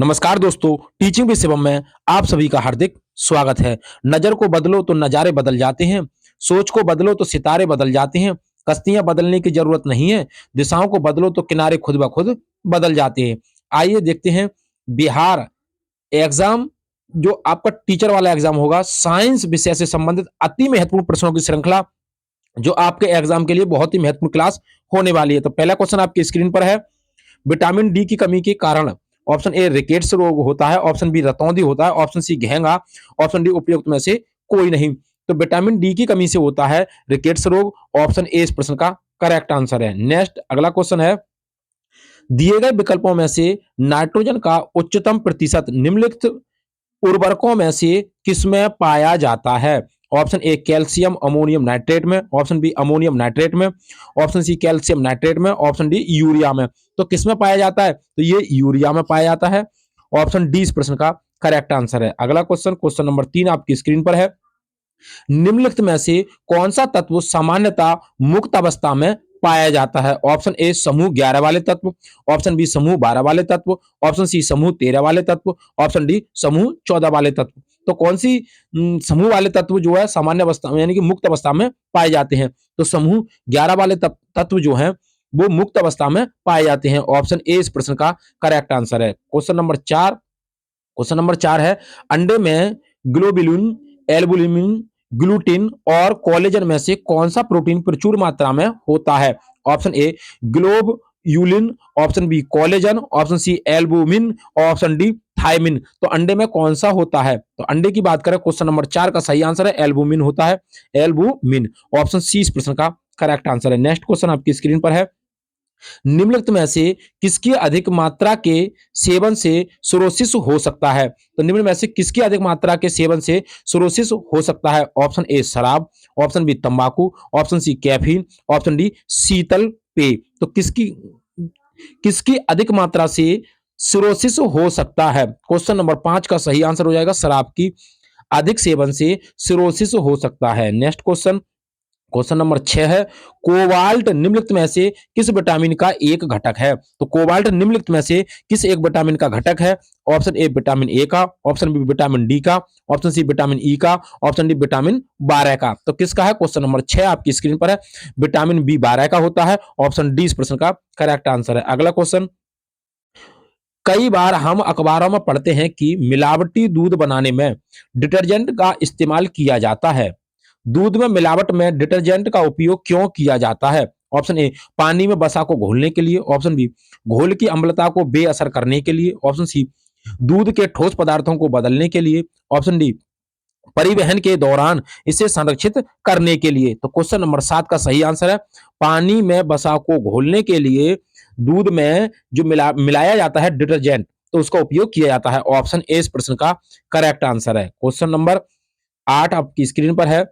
नमस्कार दोस्तों, teaching with Shivam में आप सभी का हार्दिक स्वागत है। नजर को बदलो तो नजारे बदल जाते हैं, सोच को बदलो तो सितारे बदल जाते हैं, कश्तियां बदलने की जरूरत नहीं है, दिशाओं को बदलो तो किनारे खुद ब खुद बदल जाते हैं। आइए देखते हैं बिहार एग्जाम, जो आपका टीचर वाला एग्जाम होगा, साइंस विषय से संबंधित अति महत्वपूर्ण प्रश्नों की श्रृंखला, जो आपके एग्जाम के लिए बहुत ही महत्वपूर्ण क्लास होने वाली है। तो पहला क्वेश्चन आपकी स्क्रीन पर है, विटामिन डी की कमी के कारण ऑप्शन ए रिकेट्स रोग होता है, ऑप्शन बी रतौंधी होता है, ऑप्शन सी घेंगा, ऑप्शन डी उपयुक्त में से कोई नहीं। तो विटामिन डी की कमी से होता है रिकेट्स रोग, ऑप्शन ए इस प्रश्न का करेक्ट आंसर है। नेक्स्ट अगला क्वेश्चन है, दिए गए विकल्पों में से नाइट्रोजन का उच्चतम प्रतिशत निम्नलिखित उर्वरकों में से किसमें पाया जाता है? ऑप्शन ए कैल्शियम अमोनियम नाइट्रेट में, ऑप्शन बी अमोनियम नाइट्रेट में, ऑप्शन सी कैल्शियम नाइट्रेट में, ऑप्शन डी यूरिया में। तो किसमें पाया जाता है? तो ये यूरिया में पाया जाता है। ऑप्शन डी इस प्रश्न का करेक्ट आंसर है। अगला क्वेश्चन, क्वेश्चन नंबर 3 आपकी स्क्रीन पर है, निम्नलिखित में से कौन सा तत्व सामान्यतः मुक्त अवस्था में पाया जाता है? ऑप्शन ए समूह 11 वाले तत्व, ऑप्शन बी समूह 12 वाले तत्व, ऑप्शन सी समूह 13 वाले तत्व, ऑप्शन डी समूह 14 वाले तत्व। तो कौन सी समूह वाले तत्व जो है सामान्य अवस्था में यानी कि मुक्त अवस्था में पाए जाते हैं? तो समूह 11 वाले तत्व जो हैं वो मुक्त अवस्था में पाए जाते हैं। ऑप्शन ए इस प्रश्न का करेक्ट आंसर है। क्वेश्चन नंबर 4 है, अंडे में ग्लोबिलिन, एल्बुमिन, ग्लूटिन और कोलेजन में से कौन सा प्रोटीन प्रचुर मात्रा में होता है? Option A globulin, option B collagen, option C albumin, option D thiamine. तो अंडे में कौन सा होता है? तो अंडे की बात करें, क्वेश्चन नंबर 4 का सही आंसर है एल्बुमिन होता है, एल्बुमिन। ऑप्शन सी इस प्रश्न का करेक्ट आंसर है। नेक्स्ट क्वेश्चन आपकी स्क्रीन पर है, निम्नलिखित में से किसकी अधिक मात्रा के सेवन से सिरोसिस हो सकता है? तो निम्न में से किसकी अधिक मात्रा के सेवन से सिरोसिस हो सकता है? ऑप्शन ए शराब, ऑप्शन बी तंबाकू, option C caffeine, option D शीतल पेय। तो किसकी किसकी अधिक मात्रा से सिरोसिस हो सकता है? क्वेश्चन नंबर 5 का सही आंसर हो जाएगा शराब की अधिक सेवन से सिरोसिस हो सकता है। नेक्स्ट क्वेश्चन, क्वेश्चन नंबर 6 है, कोबाल्ट निम्नलिखित में से किस विटामिन का एक घटक है? तो कोबाल्ट निम्नलिखित में से किस एक विटामिन का घटक है? ऑप्शन ए विटामिन ए का, ऑप्शन बी विटामिन डी का, ऑप्शन सी विटामिन ई का, ऑप्शन डी विटामिन 12 का। तो किसका है? क्वेश्चन नंबर 6 आपकी स्क्रीन पर है, विटामिन बी 12 का होता है। ऑप्शन डी इस प्रश्न का करेक्ट आंसर है। अगला क्वेश्चन, कई बार हम अखबारों में पढ़ते हैं कि मिलावटी दूध बनाने में डिटर्जेंट का इस्तेमाल किया जाता है। दूध में मिलावट में डिटर्जेंट का उपयोग क्यों किया जाता है? ऑप्शन ए पानी में वसा को घोलने के लिए, ऑप्शन बी घोल की अम्लता को बेअसर करने के लिए, ऑप्शन सी दूध के ठोस पदार्थों को बदलने के लिए, ऑप्शन डी परिवहन के दौरान इसे संरक्षित करने के लिए। तो क्वेश्चन नंबर 7 का सही आंसर है पानी में वसा को घोलने के लिए दूध में जो मिलाया जाता है डिटर्जेंट, तो उसका उपयोग किया जाता है। ऑप्शन ए इस प्रश्न का करेक्ट आंसर है। क्वेश्चन नंबर 8 आपकी स्क्रीन पर है,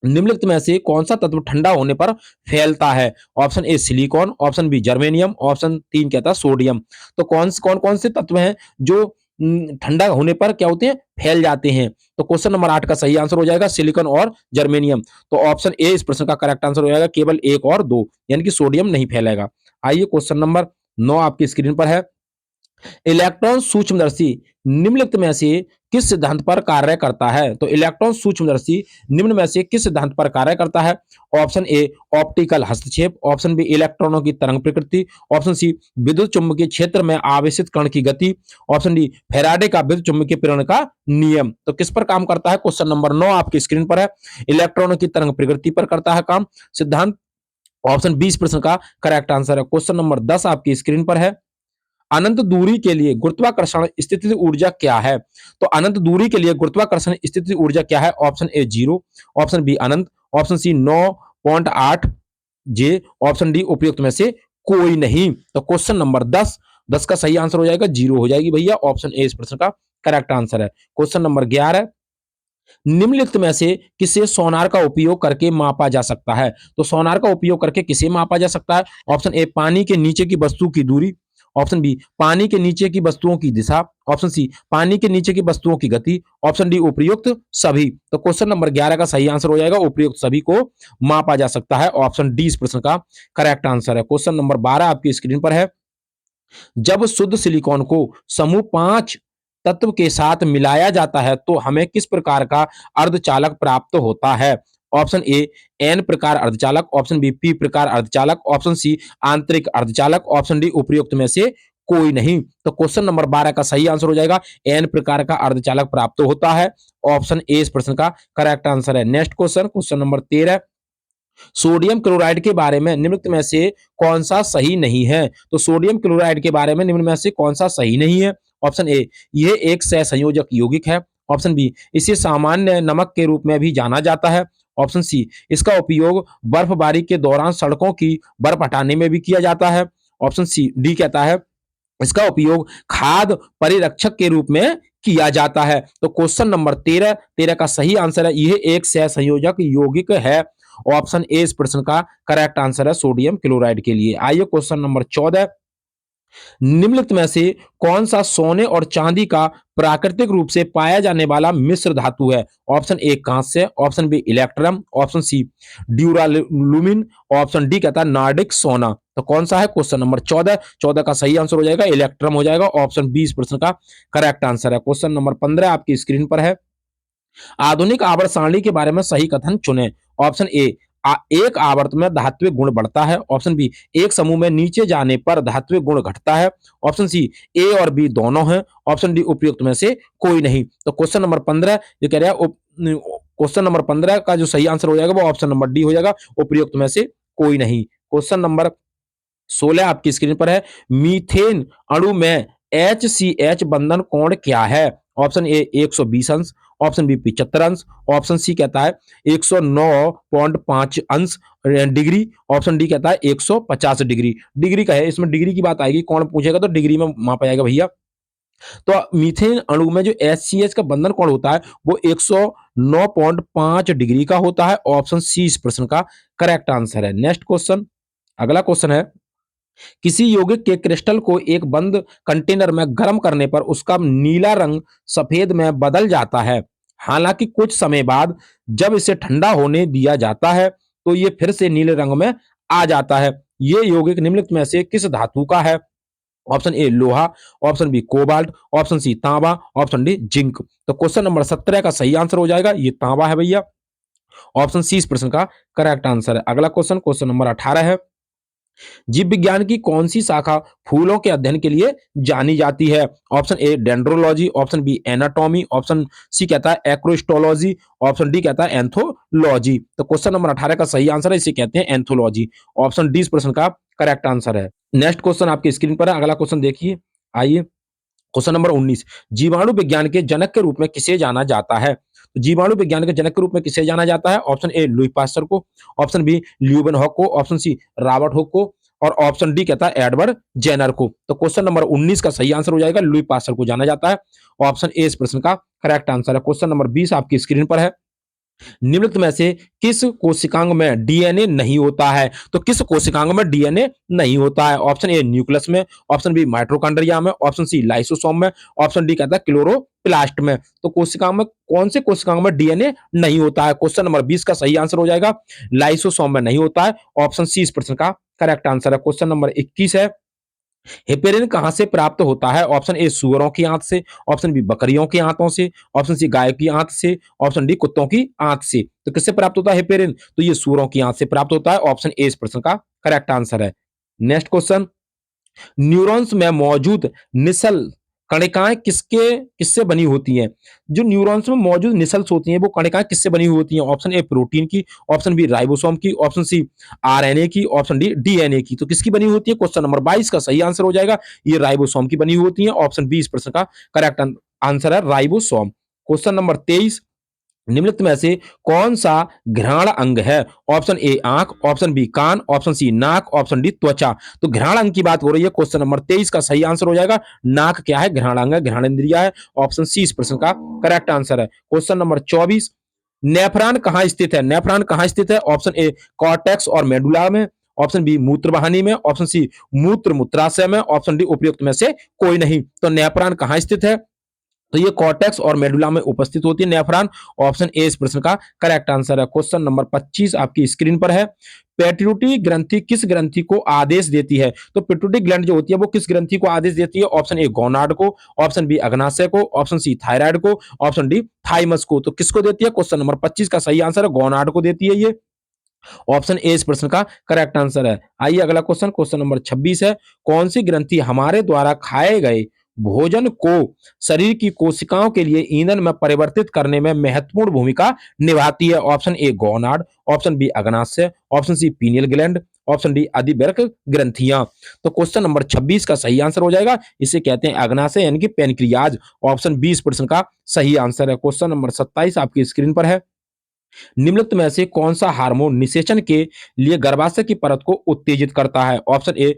निम्नलिखित में से कौन सा तत्व ठंडा होने पर फैलता है? Option A silicon, option B germanium, option 3 कहता है सोडियम। तो कौन से तत्व हैं जो ठंडा होने पर क्या होते हैं? फैल जाते हैं। तो क्वेश्चन नंबर 8 का सही आंसर हो जाएगा सिलिकॉन और जर्मेनियम। तो ऑप्शन ए इस प्रश्न का करेक्ट आंसर हो जाएगा, केवल 1 और 2 यानी कि सोडियम नहीं फैलेगा। आइए क्वेश्चन नंबर 9 आपकी स्क्रीन पर है, इलेक्ट्रॉन सूक्ष्मदर्शी निम्नलिखित में से किस सिद्धांत पर कार्य करता है? तो इलेक्ट्रॉन सूक्ष्मदर्शी निम्न में से किस सिद्धांत पर कार्य करता है? ऑप्शन ए ऑप्टिकल हस्तक्षेप, ऑप्शन बी इलेक्ट्रॉनों की तरंग प्रकृति, ऑप्शन सी विद्युत चुंबकीय क्षेत्र में आवेशित कण की गति, ऑप्शन डी फैराडे का विद्युत चुंबकीय प्रेरण का नियम। तो किस पर काम करता है? क्वेश्चन नंबर 9 आपकी स्क्रीन पर है, इलेक्ट्रॉनों की तरंग प्रकृति पर करता है काम सिद्धांत। ऑप्शन 20 प्रश्न का करेक्ट आंसर है। क्वेश्चन नंबर 10 आपकी स्क्रीन पर है, अनंत दूरी के लिए गुरुत्वाकर्षण स्थितिज ऊर्जा क्या है? तो अनंत दूरी के लिए गुरुत्वाकर्षण स्थितिज ऊर्जा क्या है? ऑप्शन ए 0, ऑप्शन बी अनंत, option C 9.8 J, option D उपयुक्त में से कोई नहीं। तो क्वेश्चन नंबर 10 का सही आंसर हो जाएगा 0 हो जाएगी भैया। ऑप्शन ए इस प्रश्न का करेक्ट आंसर है। क्वेश्चन नंबर 11, निम्नलिखित में से किसे सोनार का उपयोग करके मापा जा सकता है? तो सोनार का उपयोग करके किसे मापा जा सकता है? ऑप्शन ए पानी के नीचे की वस्तु की दूरी, ऑप्शन बी पानी के नीचे की वस्तुओं की दिशा, ऑप्शन सी पानी के नीचे की वस्तुओं की गति, ऑप्शन डी उपर्युक्त सभी। तो क्वेश्चन नंबर 11 का सही आंसर हो जाएगा उपर्युक्त सभी को मापा जा सकता है। ऑप्शन डी इस प्रश्न का करेक्ट आंसर है। क्वेश्चन नंबर 12 आपकी स्क्रीन पर है। जब शुद्ध सिलिकॉन को समूह 5 तत्व के साथ मिलाया जाता है तो हमें किस प्रकार का अर्धचालक प्राप्त होता है? ऑप्शन ए एन प्रकार अर्धचालक, ऑप्शन बी पी प्रकार अर्धचालक, ऑप्शन सी आंतरिक अर्धचालक, ऑप्शन डी उपयुक्त में से कोई नहीं। तो क्वेश्चन नंबर 12 का सही आंसर हो जाएगा एन प्रकार का अर्धचालक प्राप्त होता है। ऑप्शन ए इस प्रश्न का करेक्ट आंसर है। Next question, question number 13, sodium chloride के बारे में निम्नलिखित में से कौन सा सही नहीं है? तो सोडियम क्लोराइड के बारे में निम्न में से कौन सा सही नहीं है? ऑप्शन ए यह एक सहसंयोजक यौगिक है, ऑप्शन बी इसे सामान्य नमक के रूप में भी जाना जाता है, ऑप्शन सी इसका उपयोग बर्फबारी के दौरान सड़कों की बर्फ हटाने में भी किया जाता है, ऑप्शन सी डी कहता है इसका उपयोग खाद परिरक्षक के रूप में किया जाता है। तो क्वेश्चन नंबर 13 का सही आंसर है यह एक सहसंयोजक यौगिक है। ऑप्शन ए इस प्रश्न का करेक्ट आंसर है सोडियम क्लोराइड के लिए। आइए क्वेश्चन नंबर 14, निम्नलिखित में से कौन सा सोने और चांदी का प्राकृतिक रूप से पाया जाने वाला मिश्र धातु है? ऑप्शन ए कांस्य, option B electrum, option C duralumin, option D कहता है नॉर्डिक सोना। तो कौन सा है? क्वेश्चन नंबर 14 का सही आंसर हो जाएगा इलेक्ट्रम हो जाएगा। ऑप्शन बी इस प्रश्न का करेक्ट आंसर है। क्वेश्चन नंबर 15 आपकी स्क्रीन पर है। आधुनिक आवर्त सारणी के बारे में सही कथन चुने। ऑप्शन ए एक आवर्त में धात्विक गुण बढ़ता है, ऑप्शन बी एक समूह में नीचे जाने पर धात्विक गुण घटता है, ऑप्शन सी ए और बी दोनों हैं, ऑप्शन डी उपयुक्त में से कोई नहीं। तो क्वेश्चन नंबर 15 ये कह रहा है क्वेश्चन नंबर 15 का जो सही आंसर हो जाएगा वो ऑप्शन नंबर डी हो जाएगा उपयुक्त में से कोई नहीं। क्वेश्चन नंबर 16 आपकी स्क्रीन पर है। मीथेन अणु में HCH बंधन कोण क्या है? ऑप्शन ए 120 अंश, ऑप्शन बी 75 अंश, ऑप्शन सी कहता है 109.5 अंश डिग्री, ऑप्शन डी कहता है 150 डिग्री। डिग्री का है, इसमें डिग्री की बात आएगी, कौन पूछेगा तो डिग्री में मापा जाएगा भैया। तो मीथेन अणु में जो HCH का बंधन कोण होता है वो 109.5 डिग्री का होता है। ऑप्शन सी इस प्रश्न का करेक्ट आंसर है। नेक्स्ट क्वेश्चन, अगला क्वेश्चन है, किसी यौगिक के क्रिस्टल को एक बंद कंटेनर में गर्म करने पर उसका नीला रंग सफेद में बदल जाता है। हालांकि कुछ समय बाद जब इसे ठंडा होने दिया जाता है तो ये फिर से नीले रंग में आ जाता है। ये यौगिक निम्नलिखित में से किस धातु का है? ऑप्शन ए लोहा, option B cobalt, option C तांबा, ऑप्शन डी जिंक। तो क्वेश्चन नंबर 17 का सही आंसर हो जाएगा ये तांबा है भैया। ऑप्शन सी इस प्रश्न का करेक्ट आंसर है। अगला क्वेश्चन, क्वेश्चन नंबर 18 है। जीव विज्ञान की कौन सी शाखा फूलों के अध्ययन के लिए जानी जाती है? Option A dendrology, option B anatomy, option C कहता है एक्रोस्टोलॉजी, ऑप्शन डी कहता है एंथोलॉजी। तो क्वेश्चन नंबर 18 का सही आंसर है इसे कहते हैं एंथोलॉजी। ऑप्शन डी इस प्रश्न का करेक्ट आंसर है। नेक्स्ट क्वेश्चन आपकी स्क्रीन पर है, अगला क्वेश्चन देखिए। आइए क्वेश्चन नंबर 19, जीवाणु विज्ञान के जनक के रूप में किसे जाना जाता है? तो जीवाणु विज्ञान के जनक के रूप में किसे जाना जाता है? ऑप्शन ए लुई पास्चर को, ऑप्शन बी ल्यूबन हॉक को, ऑप्शन सी रॉबर्ट हुक को, और ऑप्शन डी कहता है एडवर्ड जेनर को। तो क्वेश्चन नंबर 19 का सही आंसर हो जाएगा लुई पास्चर को जाना जाता है। ऑप्शन ए इस प्रश्न का करेक्ट आंसर है। क्वेश्चन नंबर 20 आपकी स्क्रीन पर है। निम्नलिखित में से किस कोशिकांग में डीएनए नहीं होता है? तो किस कोशिकांग में डीएनए नहीं होता है? ऑप्शन ए न्यूक्लियस में, ऑप्शन बी माइटोकॉन्ड्रिया में, ऑप्शन सी लाइसोसोम में, ऑप्शन डी कहता है क्लोरोप्लास्ट में। तो कोशिकांग में कौन से कोशिकांग में डीएनए नहीं होता है? क्वेश्चन नंबर 20 का सही आंसर हो जाएगा लाइसोसोम में नहीं होता है। ऑप्शन सी इस प्रश्न का करेक्ट आंसर है। क्वेश्चन नंबर 21 है। हेपेरिन कहां से प्राप्त होता है? ऑप्शन ए सुअरों की आंत से, ऑप्शन बी बकरियों की आंतों से, ऑप्शन सी गाय की आंत से, ऑप्शन डी कुत्तों की आंत से। तो किससे प्राप्त होता है हेपेरिन? तो ये सुअरों की आंत से प्राप्त होता है। ऑप्शन ए इस प्रश्न का करेक्ट आंसर है। नेक्स्ट क्वेश्चन, न्यूरॉन्स में मौजूद निसल कणिकाएं किसके किससे बनी होती हैं? जो न्यूरॉन्स में मौजूद निसल्स होती हैं वो कणिकाएं किससे बनी हुई होती हैं? ऑप्शन ए प्रोटीन की, ऑप्शन बी राइबोसोम की, ऑप्शन सी आरएनए की, ऑप्शन डी डीएनए की। तो किसकी बनी होती है? क्वेश्चन नंबर 22 का सही आंसर हो जाएगा ये राइबोसोम की बनी होती है। ऑप्शन बी इस प्रश्न का करेक्ट आंसर है राइबोसोम। क्वेश्चन नंबर 23, निम्नलिखित में से कौन सा घ्राण अंग है? ऑप्शन ए आंख, ऑप्शन बी कान, ऑप्शन सी नाक, ऑप्शन डी त्वचा। तो घ्राण अंग की बात हो रही है। क्वेश्चन नंबर 23 का सही आंसर हो जाएगा नाक क्या है? घ्राण अंग है, घ्राण इंद्रिया है। ऑप्शन सी इस प्रश्न का करेक्ट आंसर है। क्वेश्चन नंबर 24, नेफ्रॉन कहां स्थित है? नेफ्रॉन कहां स्थित है? ऑप्शन ए कॉर्टेक्स और मेडुला में, ऑप्शन बी मूत्र वाहिनी में, ऑप्शन सी मूत्र मूत्राशय में, ऑप्शन डी उपयुक्त में से कोई नहीं। तो नेफ्रॉन कहां स्थित है? तो ये कॉर्टेक्स और मेडुला में उपस्थित होती है नेफ्रॉन। ऑप्शन ए इस प्रश्न का करेक्ट आंसर है। क्वेश्चन नंबर 25 आपकी स्क्रीन पर है। पेट्यूटरी ग्रंथि किस ग्रंथि को आदेश देती है? तो पेट्यूटरी ग्लैंड जो होती है वो किस ग्रंथि को आदेश देती है? ऑप्शन ए गोनाड को, ऑप्शन बी अग्नाशय को, ऑप्शन सी थायराइड को, ऑप्शन डी थाइमस को। तो किसको देती है? क्वेश्चन नंबर 25 का सही आंसर है गोनाड को देती है ये। ऑप्शन ए इस प्रश्न का करेक्ट आंसर है। आइए अगला क्वेश्चन, क्वेश्चन नंबर 26 है। कौन सी ग्रंथि हमारे द्वारा खाए गए भोजन को शरीर की कोशिकाओं के लिए ईंधन में परिवर्तित करने में महत्वपूर्ण भूमिका निभाती है? Option A gonad, option B अग्नाशय, option C pineal gland, option D अधिवृक्क ग्रंथियां। तो क्वेश्चन नंबर 26 का सही आंसर हो जाएगा, इसे कहते हैं अग्नाशय यानी कि पेनक्रियाज। ऑप्शन बी इस प्रश्न का सही आंसर है। क्वेश्चन नंबर 27 आपकी स्क्रीन पर है। निम्नलिखित में से कौन सा हार्मोन निषेचन के लिए गर्भाशय की परत को उत्तेजित करता है? Option A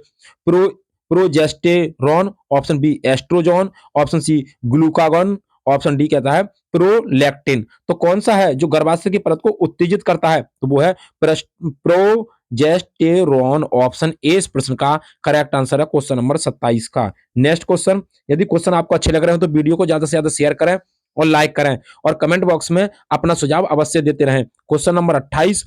pro progesterone, option B estrogen, option C glucagon, option D कहता है प्रोलैक्टिन। तो कौन सा है जो गर्भाशय की परत को उत्तेजित करता है? तो वो है प्रोजेस्टेरॉन। ऑप्शन ए इस प्रश्न का करेक्ट आंसर है क्वेश्चन नंबर 27 का। नेक्स्ट क्वेश्चन, यदि क्वेश्चन आपको अच्छे लग रहे हो तो वीडियो को ज्यादा से ज्यादा शेयर करें और लाइक करें और कमेंट बॉक्स में अपना सुझाव अवश्य देते रहें। क्वेश्चन नंबर 28,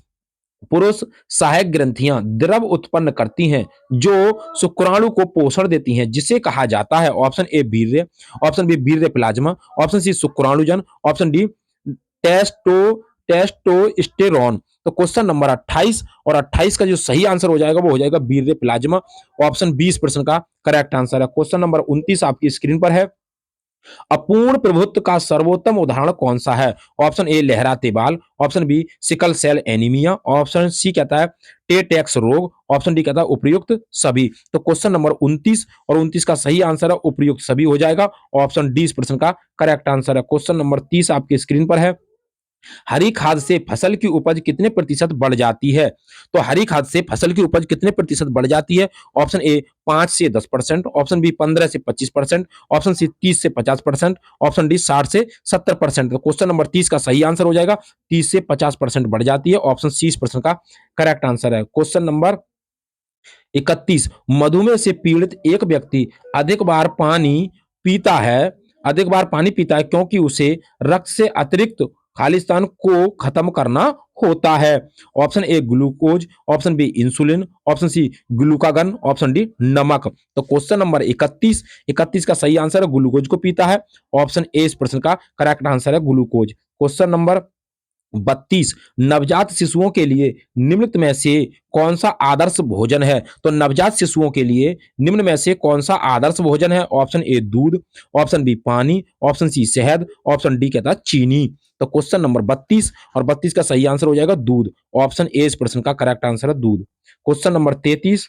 पुरुष सहायक ग्रंथियां द्रव उत्पन्न करती हैं जो शुक्राणु को पोषण देती हैं, जिसे कहा जाता है? ऑप्शन ए वीर्य, ऑप्शन बी वीर्य प्लाज्मा, ऑप्शन सी शुक्राणुजन, ऑप्शन डी टेस्टो टेस्टोस्टेरोन। तो क्वेश्चन नंबर 28 और 28 का जो सही आंसर हो जाएगा वो हो जाएगा वीर्य प्लाज्मा। ऑप्शन बी इस प्रश्न का करेक्ट आंसर है। क्वेश्चन नंबर 29 आपकी स्क्रीन पर है। अपूर्ण प्रभुत्व का सर्वोत्तम उदाहरण कौन सा है? ऑप्शन ए लहराते बाल, option B sickle cell anaemia, option C कहता है टेटेक्स रोग, ऑप्शन डी कहता है उपयुक्त सभी। तो क्वेश्चन नंबर 29 और 29 का सही आंसर है उपयुक्त सभी हो जाएगा। ऑप्शन डी इस प्रश्न का करेक्ट आंसर है। क्वेश्चन नंबर 30 आपकी स्क्रीन पर है। हरी खाद से फसल की उपज कितने प्रतिशत बढ़ जाती है? तो हरी खाद से फसल की उपज कितने प्रतिशत बढ़ जाती है? ऑप्शन ए 5 से 10%, ऑप्शन बी 15 से 25%, ऑप्शन सी 30 से 50%, ऑप्शन डी 60 से 70%। तो क्वेश्चन नंबर 30 का सही आंसर हो जाएगा 30 से 50% बढ़ जाती है। ऑप्शन सी इस प्रश्न का करेक्ट आंसर है। क्वेश्चन नंबर 31, मधुमेह से पीड़ित एक व्यक्ति अधिक बार पानी पीता है अधिक बार पानी पीता है क्योंकि उसे रक्त से अतिरिक्त खालिस्तान को खत्म करना होता है? Option A glucose, option B insulin, option C glucagon, option D नमक। तो क्वेश्चन नंबर 31 का सही आंसर है ग्लूकोज को पीता है। ऑप्शन ए इस प्रश्न का करेक्ट आंसर है ग्लूकोज। क्वेश्चन नंबर 32, नवजात शिशुओं के लिए निम्नलिखित में से कौन सा आदर्श भोजन है? तो नवजात शिशुओं के लिए निम्न में से कौन सा आदर्श भोजन है? ऑप्शन ए दूध, ऑप्शन बी पानी, ऑप्शन सी शहद, ऑप्शन डी कहता है चीनी। तो क्वेश्चन नंबर 32 और 32 का सही आंसर हो जाएगा दूध। ऑप्शन ए इस प्रश्न का करेक्ट आंसर है दूध। क्वेश्चन नंबर 33,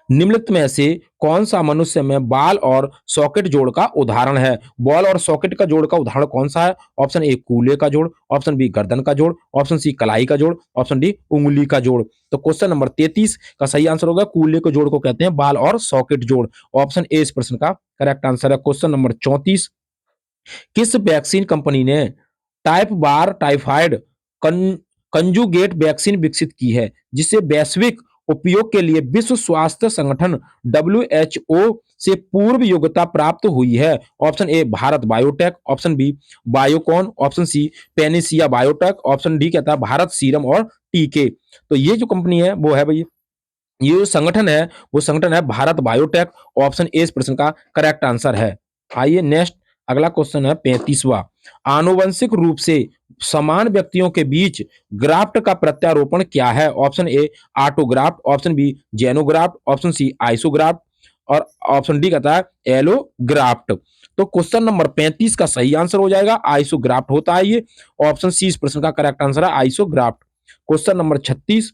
निम्नलिखित में से कौन सा मनुष्य में बाल और सॉकेट जोड़ का उदाहरण है? बॉल और सॉकेट का जोड़ का उदाहरण कौन सा है? ऑप्शन ए कूल्हे का जोड़, ऑप्शन बी गर्दन का जोड़, ऑप्शन सी कलाई का जोड़, ऑप्शन डी उंगली का जोड़। तो क्वेश्चन नंबर 33 का सही आंसर होगा कूल्हे के जोड़ को कहते हैं बाल और सॉकेट जोड़। ऑप्शन ए इस प्रश्न का करेक्ट आंसर है। क्वेश्चन नंबर 34, किस वैक्सीन कंपनी ने टाइप बार टाइफाइड कंजुगेट वैक्सीन विकसित की है, जिसे वैश्विक उपयोग के लिए विश्व स्वास्थ्य संगठन WHO से पूर्व योग्यता प्राप्त हुई है? Option A Bharat Biotech, option B Biocon, option C Panacea Biotech, option D कहता है भारत सीरम और टीके। तो ये जो कंपनी है वो है भाई, ये जो संगठन है वो संगठन है भारत बायोटेक। ऑप्शन ए इस प्रश्न का करेक्ट आंसर है। आइए नेक्स्ट, अगला क्वेश्चन है 35वां। आनुवंशिक रूप से समान व्यक्तियों के बीच ग्राफ्ट का प्रत्यारोपण क्या है? Option A autograft, option B xenograft, option C isograft और ऑप्शन डी कहता है एलोग्राफ्ट। तो क्वेश्चन नंबर 35 का सही आंसर हो जाएगा आइसोग्राफ्ट होता है ये। ऑप्शन सी इस प्रश्न का करेक्ट आंसर है आइसोग्राफ्ट। क्वेश्चन नंबर 36,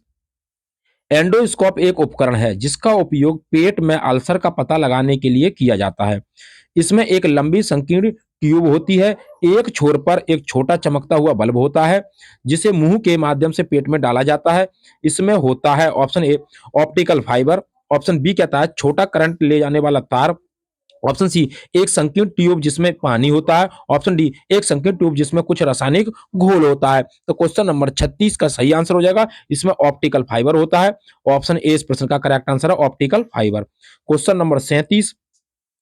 एंडोस्कोप एक उपकरण है जिसका उपयोग पेट में अल्सर का पता लगाने के लिए किया जाता है। इसमें एक लंबी संकीर्ण ट्यूब होती है, एक छोर पर एक छोटा चमकता हुआ बल्ब होता है जिसे मुंह के माध्यम से पेट में डाला जाता है। इसमें होता है option A optical fibre, option B कहता है छोटा करंट ले जाने वाला तार, ऑप्शन सी एक संकीर्ण ट्यूब जिसमें पानी होता है। ऑप्शन डी एक संकीर्ण ट्यूब जिसमें कुछ रासायनिक घोल होता है। तो क्वेश्चन नंबर 36 का सही आंसर हो जाएगा इसमें ऑप्टिकल फाइबर होता है। ऑप्शन ए इस प्रश्न का करेक्ट आंसर है optical fibre. Question number 37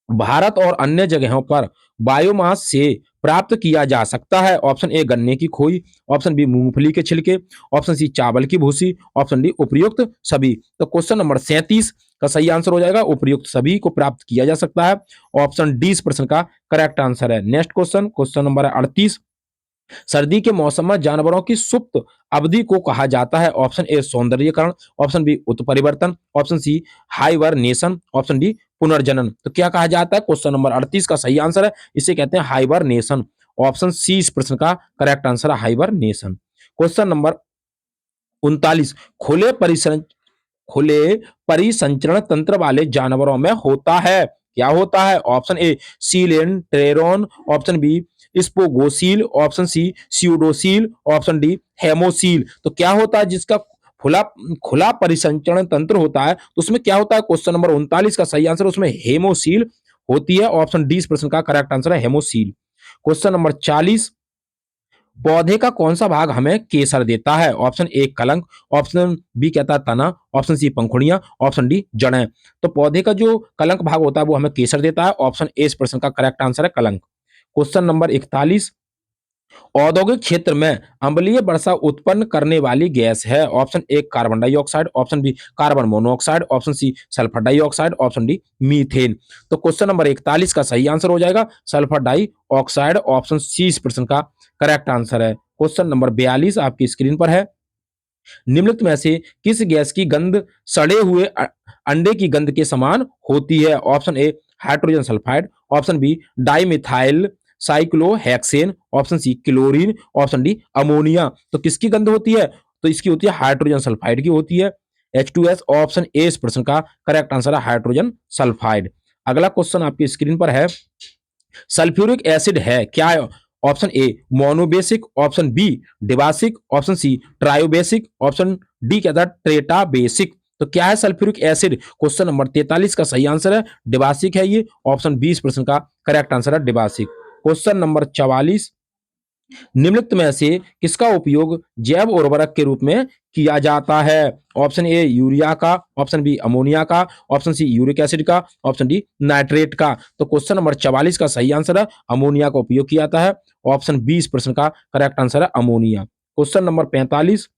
Bharat और अन्य जगहों पर बायोमास से प्राप्त किया जा सकता है। ऑप्शन ए गन्ने की खोई, ऑप्शन बी मूंगफली के छिलके, ऑप्शन सी चावल की भूसी, ऑप्शन डी उपयुक्त सभी। तो क्वेश्चन नंबर 37 का सही आंसर हो जाएगा उपयुक्त सभी को प्राप्त किया जा सकता है। ऑप्शन डी इस प्रश्न का करेक्ट आंसर है। नेक्स्ट क्वेश्चन, क्वेश्चन नंबर 38 सर्दी के मौसम में जानवरों की सुप्त अवधि को कहा जाता है। ऑप्शन ए सौंदर्यकरण, ऑप्शन बी उत्परिवर्तन, option C hibernation, option D पुनर्जनन। तो क्या कहा जाता है? क्वेश्चन नंबर 38 का सही आंसर है इसे कहते हैं हाइबरनेशन। ऑप्शन सी इस प्रश्न का करेक्ट आंसर है हाइबरनेशन। क्वेश्चन नंबर 39 खुले परिसर खुले परिसंचरण तंत्र वाले जानवरों में होता है। क्या होता है? Option A coelenteron, option B spongocoel, option C pseudocoel, option D hemocoel. तो क्या होता है जिसका खुला खुला परिसंचरण तंत्र होता है तो उसमें क्या होता है? क्वेश्चन नंबर 39 का सही आंसर उसमें हेमोसील होती है। ऑप्शन डी इस प्रश्न का करेक्ट आंसर है हेमोसील। क्वेश्चन नंबर 40 पौधे का कौन सा भाग हमें केसर देता है? ऑप्शन ए कलंक, ऑप्शन बी कहता है तना, ऑप्शन सी पंखुड़ियां, ऑप्शन डी जड़ें। तो पौधे का जो कलंक भाग होता है वो हमें केसर देता है। ऑप्शन ए इस प्रश्न का करेक्ट आंसर है कलंक। क्वेश्चन नंबर 41 औद्योगिक क्षेत्र में अम्लीय वर्षा उत्पन्न करने वाली गैस है। Option A carbon dioxide, option B carbon monoxide, option C sulphur dioxide, option D methane. तो क्वेश्चन नंबर 41 का सही आंसर हो जाएगा सल्फर डाइऑक्साइड। ऑप्शन सी इस प्रश्न का करेक्ट आंसर है। क्वेश्चन नंबर 42 आपकी स्क्रीन पर है निम्नलिखित में से किस गैस की गंध सड़े हुए अंडे की गंध के समान होती है? Option A hydrogen sulphide, option B dimethyl cyclohexane, option C chlorine, option D ammonia. तो किसकी गंध होती है? तो इसकी होती है हाइड्रोजन सल्फाइड की होती है H2S। ऑप्शन ए इस प्रश्न का करेक्ट आंसर है हाइड्रोजन सल्फाइड। अगला क्वेश्चन आपकी स्क्रीन पर है सल्फ्यूरिक एसिड है क्या? Option A monobasic, option B dibasic, option C tribasic, option D कहता है ट्रेटा बेसिक। तो क्या है सल्फ्यूरिक एसिड? क्वेश्चन नंबर 43 का सही आंसर है डिबासिक है ये। ऑप्शन 20 प्रश्न का करेक्ट आंसर है डिबासिक। क्वेश्चन नंबर 44 निम्नलिखित में से किसका उपयोग जैव उर्वरक के रूप में किया जाता है? ऑप्शन ए यूरिया का, ऑप्शन बी अमोनिया का, ऑप्शन सी यूरिक एसिड का, ऑप्शन डी नाइट्रेट का। तो क्वेश्चन नंबर 44 का सही आंसर है अमोनिया का उपयोग किया जाता है। ऑप्शन बी इस प्रश्न का करेक्ट आंसर है अमोनिया। क्वेश्चन नंबर 45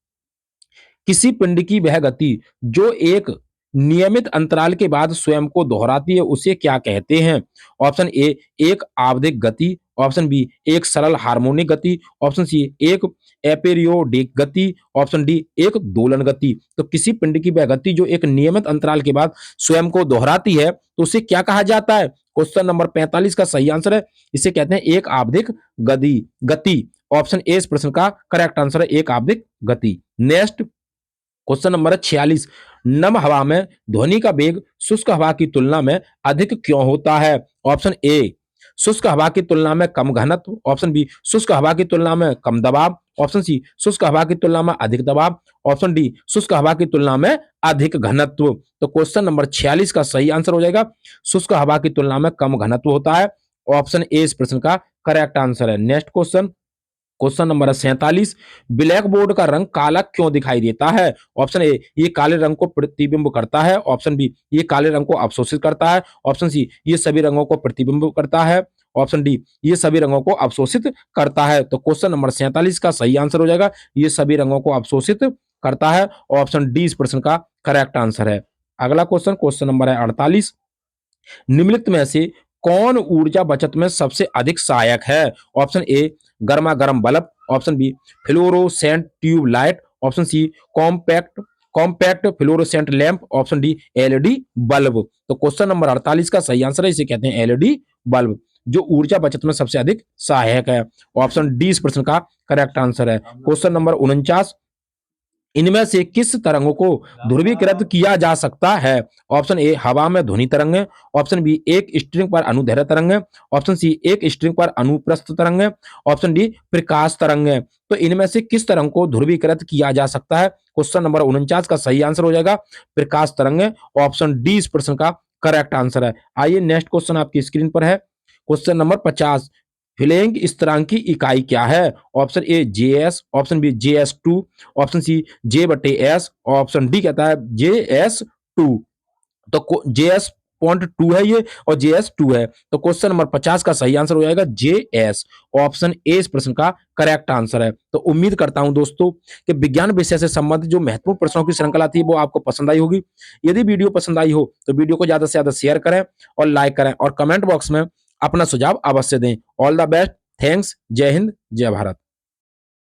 किसी पिंड की वह गति जो एक नियमित अंतराल के बाद स्वयं को दोहराती है उसे क्या कहते हैं? ऑप्शन ए एक आवधिक गति, ऑप्शन बी एक सरल हार्मोनिक गति, ऑप्शन सी एक एपेरियोडिक गति, ऑप्शन डी एक दोलन गति। तो किसी पिंड की वह गति जो एक नियमित अंतराल के बाद स्वयं को दोहराती है तो उसे क्या कहा जाता है? क्वेश्चन नंबर 45 का सही आंसर है इसे कहते हैं एक आवधिक गति। ऑप्शन ए इस प्रश्न का करेक्ट आंसर है एक आवधिक गति। नेक्स्ट क्वेश्चन नंबर 46 नम हवा में ध्वनि का वेग शुष्क हवा की तुलना में अधिक क्यों होता है? ऑप्शन ए शुष्क हवा की तुलना में कम घनत्व, ऑप्शन बी शुष्क हवा की तुलना में कम दबाव, ऑप्शन सी शुष्क हवा की तुलना में अधिक दबाव, ऑप्शन डी शुष्क हवा की तुलना में अधिक घनत्व। तो क्वेश्चन नंबर 46 का सही आंसर हो जाएगा शुष्क हवा की तुलना में कम घनत्व होता है। ऑप्शन ए इस प्रश्न का करेक्ट आंसर है। Next question question number 47 black board का रंग काला क्यों दिखाई देता है? ऑप्शन ए ये काले रंग को प्रतिबिंब करता है, ऑप्शन बी ये काले रंग को अवशोषित करता है, ऑप्शन सी ये सभी रंगों को प्रतिबिंब करता है, ऑप्शन डी ये सभी रंगों को अवशोषित करता है। तो क्वेश्चन नंबर 47 का सही आंसर हो जाएगा ये सभी रंगों को अवशोषित करता है। ऑप्शन डी इस प्रश्न का करेक्ट आंसर है। अगला क्वेश्चन क्वेश्चन नंबर है 48 निम्नलिखित में से कौन ऊर्जा बचत में सबसे अधिक सहायक है? ऑप्शन ए गर्मा गर्म bulb, option B fluorescent tube light, option C compact compact fluorescent lamp, option D LED bulb. तो क्वेश्चन नंबर 48 का सही आंसर है इसे कहते हैं एलईडी बल्ब जो ऊर्जा बचत में सबसे अधिक सहायक है। ऑप्शन डी इस प्रश्न का करेक्ट आंसर है। क्वेश्चन नंबर 49 इनमें से किस तरंगों को ध्रुवीकृत किया जा सकता है? ऑप्शन ए हवा में ध्वनि तरंग है, ऑप्शन बी एक स्ट्रिंग पर अनुदैर्ध्य तरंग है, ऑप्शन सी एक स्ट्रिंग पर अनुप्रस्थ तरंग है, ऑप्शन डी प्रकाश तरंग है। तो इनमें से किस तरंग को ध्रुवीकृत किया जा सकता है? क्वेश्चन नंबर 49 का सही आंसर हो जाएगा प्रकाश तरंग है। ऑप्शन डी इस प्रश्न का करेक्ट आंसर है। आइए नेक्स्ट क्वेश्चन आपकी स्क्रीन पर है। Question number 50। फिलेंग स्थिरांक की इकाई क्या है? Option A JS, option B JS two, option C J S, option D कहता है जेएस2। तो जेएस पॉइंट टू है ये और जेएस2 है। तो क्वेश्चन नंबर 50 का सही आंसर हो जाएगा जेएस। ऑप्शन ए इस प्रश्न का करेक्ट आंसर है। तो उम्मीद करता हूं दोस्तों कि विज्ञान विषय से संबंधित जो महत्वपूर्ण प्रश्नों की श्रृंखला थी वो आपको पसंद आई होगी। यदि वीडियो पसंद आई हो तो वीडियो को ज्यादा से ज्यादा शेयर करें और लाइक करें और कमेंट बॉक्स में अपना सुझाव अवश्य दें। All the best. थैंक्स। जय हिंद, जय भारत।